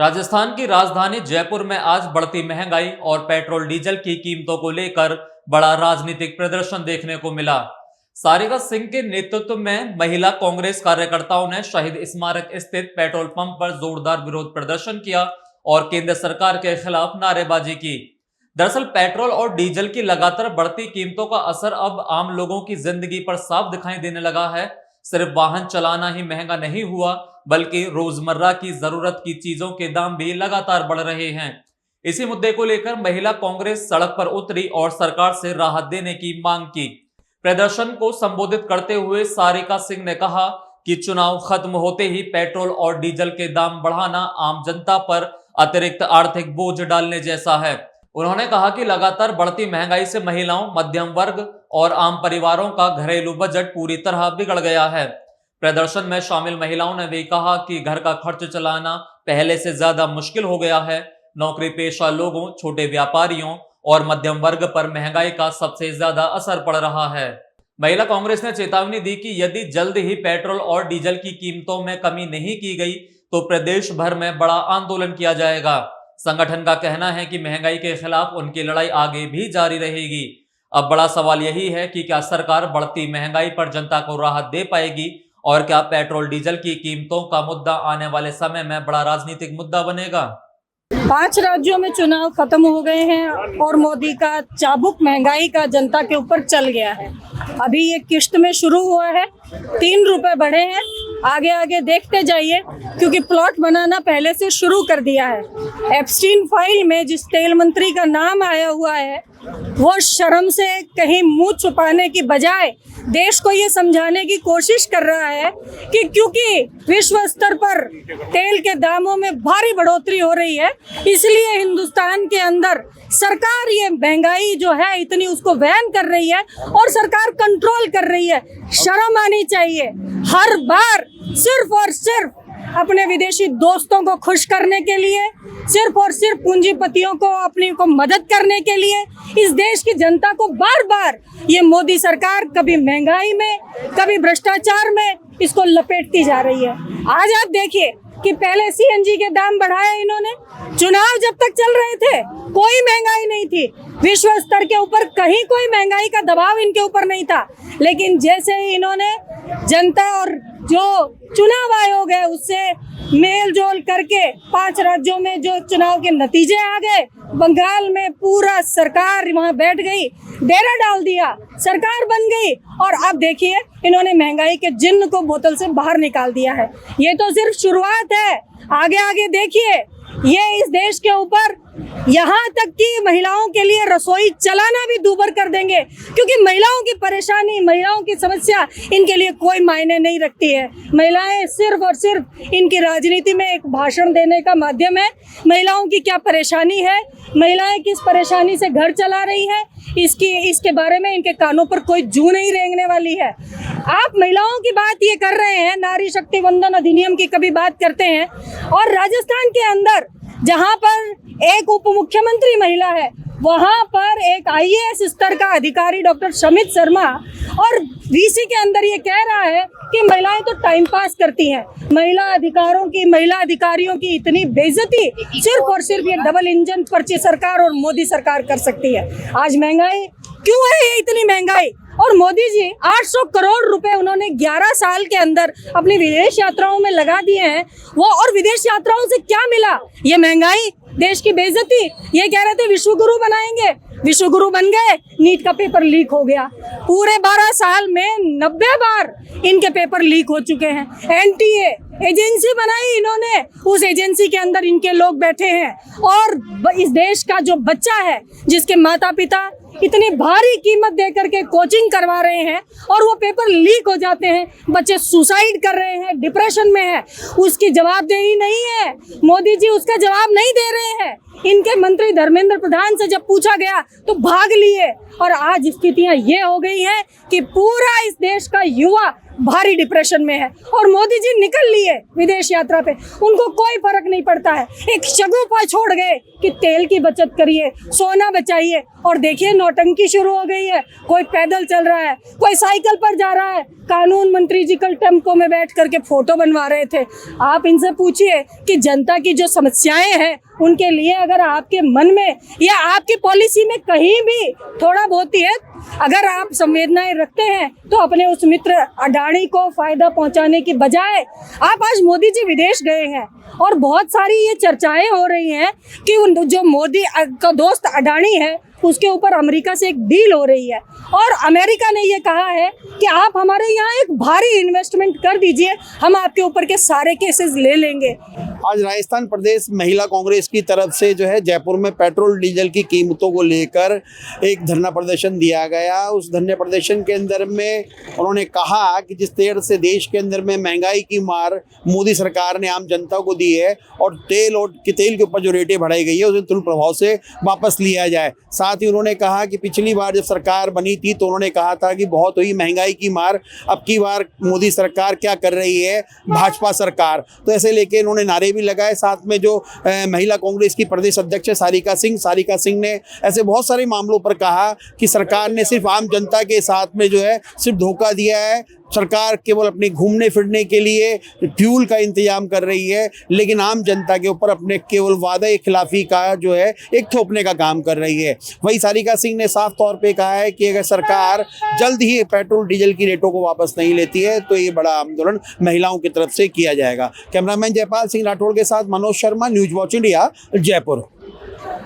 राजस्थान की राजधानी जयपुर में आज बढ़ती महंगाई और पेट्रोल डीजल की कीमतों को लेकर बड़ा राजनीतिक प्रदर्शन देखने को मिला। सारिका सिंह के नेतृत्व में महिला कांग्रेस कार्यकर्ताओं ने शहीद स्मारक स्थित पेट्रोल पंप पर जोरदार विरोध प्रदर्शन किया और केंद्र सरकार के खिलाफ नारेबाजी की। दरअसल पेट्रोल और डीजल की लगातार बढ़ती कीमतों का असर अब आम लोगों की जिंदगी पर साफ दिखाई देने लगा है। सिर्फ वाहन चलाना ही महंगा नहीं हुआ, बल्कि रोजमर्रा की जरूरत की चीजों के दाम भी लगातार बढ़ रहे हैं। इसी मुद्दे को लेकर महिला कांग्रेस सड़क पर उतरी और सरकार से राहत देने की मांग की। प्रदर्शन को संबोधित करते हुए सारिका सिंह ने कहा कि चुनाव खत्म होते ही पेट्रोल और डीजल के दाम बढ़ाना आम जनता पर अतिरिक्त आर्थिक बोझ डालने जैसा है। उन्होंने कहा कि लगातार बढ़ती महंगाई से महिलाओं, मध्यम वर्ग और आम परिवारों का घरेलू बजट पूरी तरह बिगड़ गया है। प्रदर्शन में शामिल महिलाओं ने भी कहा कि घर का खर्च चलाना पहले से ज्यादा मुश्किल हो गया है। नौकरी पेशा लोगों, छोटे व्यापारियों और मध्यम वर्ग पर महंगाई का सबसे ज्यादा असर पड़ रहा है। महिला कांग्रेस ने चेतावनी दी कि यदि जल्द ही पेट्रोल और डीजल की कीमतों में कमी नहीं की गई तो प्रदेश भर में बड़ा आंदोलन किया जाएगा। संगठन का कहना है कि महंगाई के खिलाफ उनकी लड़ाई आगे भी जारी रहेगी। अब बड़ा सवाल यही है कि क्या सरकार बढ़ती महंगाई पर जनता को राहत दे पाएगी और क्या पेट्रोल डीजल की कीमतों का मुद्दा आने वाले समय में बड़ा राजनीतिक मुद्दा बनेगा। 5 राज्यों में चुनाव खत्म हो गए हैं और मोदी का चाबुक महंगाई का जनता के ऊपर चल गया है। अभी ये किश्त में शुरू हुआ है, 3 रुपए बढ़े हैं। आगे आगे देखते जाइए, क्योंकि प्लॉट बनाना पहले से शुरू कर दिया है। एप्स्टीन फाइल में जिस तेल मंत्री का नाम आया हुआ है, वो शर्म से कहीं मुंह छुपाने की बजाय देश को ये समझाने की कोशिश कर रहा है कि क्योंकि विश्व स्तर पर तेल के दामों में भारी बढ़ोतरी हो रही है, इसलिए हिंदुस्तान के अंदर सरकार ये महंगाई जो है इतनी उसको वहन कर रही है और सरकार कंट्रोल कर रही है। शर्म आनी चाहिए। हर बार सिर्फ और सिर्फ अपने विदेशी दोस्तों को खुश करने के लिए, सिर्फ और सिर्फ पूंजीपतियों को अपनी को मदद करने के लिए इस देश की जनता को बार बार ये मोदी सरकार कभी महंगाई में, कभी भ्रष्टाचार में इसको लपेटती जा रही है। आज आप देखिए कि पहले सीएनजी के दाम बढ़ाए इन्होंने, चुनाव जब तक चल रहे थे कोई महंगाई नहीं थी, विश्व स्तर के ऊपर कहीं कोई महंगाई का दबाव इनके ऊपर नहीं था। लेकिन जैसे ही इन्होंने जनता और जो चुनाव आयोग है उससे मेल जोल करके 5 राज्यों में जो चुनाव के नतीजे आ गए, बंगाल में पूरा सरकार वहां बैठ गई, डेरा डाल दिया, सरकार बन गई और अब देखिए इन्होंने महंगाई के जिन्न को बोतल से बाहर निकाल दिया है। ये तो सिर्फ शुरुआत है, आगे आगे देखिए ये इस देश के ऊपर यहाँ तक कि महिलाओं के लिए रसोई चलाना भी दूभर कर देंगे, क्योंकि महिलाओं की परेशानी, महिलाओं की समस्या इनके लिए कोई मायने नहीं रखती है। महिलाएं सिर्फ और सिर्फ इनकी राजनीति में एक भाषण देने का माध्यम है। महिलाओं की क्या परेशानी है, महिलाएं किस परेशानी से घर चला रही है, इसके बारे में इनके कानों पर कोई जू नहीं रेंगने वाली है। आप महिलाओं की बात ये कर रहे हैं, नारी शक्ति वंदन अधिनियम की कभी बात करते हैं, और राजस्थान के अंदर जहां पर एक उप मुख्यमंत्री महिला है, वहां पर एक आईएएस स्तर का अधिकारी डॉक्टर शमित शर्मा और वीसी के अंदर ये कह रहा है कि महिलाएं तो टाइम पास करती हैं। महिला अधिकारियों की इतनी बेइज्जती सिर्फ और सिर्फ ये डबल इंजन पर्ची सरकार और मोदी सरकार कर सकती है। आज महंगाई क्यों है, ये इतनी महंगाई? और मोदी जी 800 करोड़ रुपए उन्होंने 11 साल के अंदर अपनी विदेश यात्राओं में लगा दिए हैं। वो और विदेश यात्राओं से क्या मिला? ये महंगाई, देश की बेइज्जती। ये कह रहे थे विश्व गुरु बनाएंगे, विश्व गुरु बन गए, नीट का पेपर लीक हो गया। पूरे 12 साल में 90 बार इनके पेपर लीक हो चुके हैं। एनटीए एजेंसी बनाई इन्होंने, उस एजेंसी के अंदर इनके लोग बैठे हैं और इस देश का जो बच्चा है, जिसके माता पिता इतनी भारी कीमत दे करके कोचिंग करवा रहे हैं और वो पेपर लीक हो जाते हैं, बच्चे सुसाइड कर रहे हैं, डिप्रेशन में है, उसकी जवाबदेही नहीं है। मोदी जी उसका जवाब नहीं दे रहे हैं। इनके मंत्री धर्मेंद्र प्रधान से जब पूछा गया तो भाग लिए और आज स्थितियां ये हो गई हैं कि पूरा इस देश का युवा भारी डिप्रेशन में है और मोदी जी निकल लिए विदेश यात्रा पे, उनको कोई फर्क नहीं पड़ता है। एक शगुफा छोड़ गए कि तेल की बचत करिए, सोना बचाइए, और देखिए नौटंकी शुरू हो गई है। कोई पैदल चल रहा है, कोई साइकिल पर जा रहा है। कानून मंत्री जी कल टेम्पो में बैठ करके फोटो बनवा रहे थे। आप इनसे पूछिए कि जनता की जो समस्याएं हैं उनके लिए अगर आपके मन में या आपकी पॉलिसी में कहीं भी थोड़ा बहुत ही है, अगर आप संवेदनाएं रखते हैं, तो अपने उस मित्र अडानी को फायदा पहुंचाने की बजाय आप आज मोदी जी विदेश गए हैं और बहुत सारी ये चर्चाएं हो रही हैं कि जो मोदी का दोस्त अडानी है उसके ऊपर अमेरिका से एक डील हो रही है और अमेरिका ने ये कहा है कि आप हमारे यहाँ एक भारी इन्वेस्टमेंट कर दीजिए, हम आपके ऊपर के सारे केसेस ले लेंगे। आज राजस्थान प्रदेश महिला कांग्रेस की तरफ से जो है जयपुर में पेट्रोल डीजल की कीमतों को लेकर एक धरना प्रदर्शन दिया गया। उस धरना प्रदर्शन के अंदर में उन्होंने कहा कि जिस तरह से देश के अंदर में महंगाई की मार मोदी सरकार ने आम जनता को दी है और तेल के ऊपर जो रेटें बढ़ाई गई है उसे तुरंत प्रभाव से वापस लिया जाए। साथ ही उन्होंने कहा कि पिछली बार जब सरकार बनी थी तो उन्होंने कहा था कि बहुत हुई महंगाई की मार, अब की बार मोदी सरकार क्या कर रही है, भाजपा सरकार। तो ऐसे लेके इन्होंने नारे भी लगाए। साथ में जो महिला कांग्रेस की प्रदेश अध्यक्ष है सारिका सिंह ने ऐसे बहुत सारे मामलों पर कहा कि सरकार ने सिर्फ आम जनता के साथ में जो है सिर्फ धोखा दिया है। सरकार केवल अपने घूमने फिरने के लिए फ्यूल का इंतजाम कर रही है, लेकिन आम जनता के ऊपर अपने केवल वादे खिलाफी का जो है एक थोपने का काम कर रही है। वही सारिका सिंह ने साफ तौर पे कहा है कि अगर सरकार जल्द ही पेट्रोल डीजल की रेटों को वापस नहीं लेती है तो ये बड़ा आंदोलन महिलाओं की तरफ से किया जाएगा। कैमरामैन जयपाल सिंह राठौड़ के साथ Manoj Sharma, news watch India, Jaipur.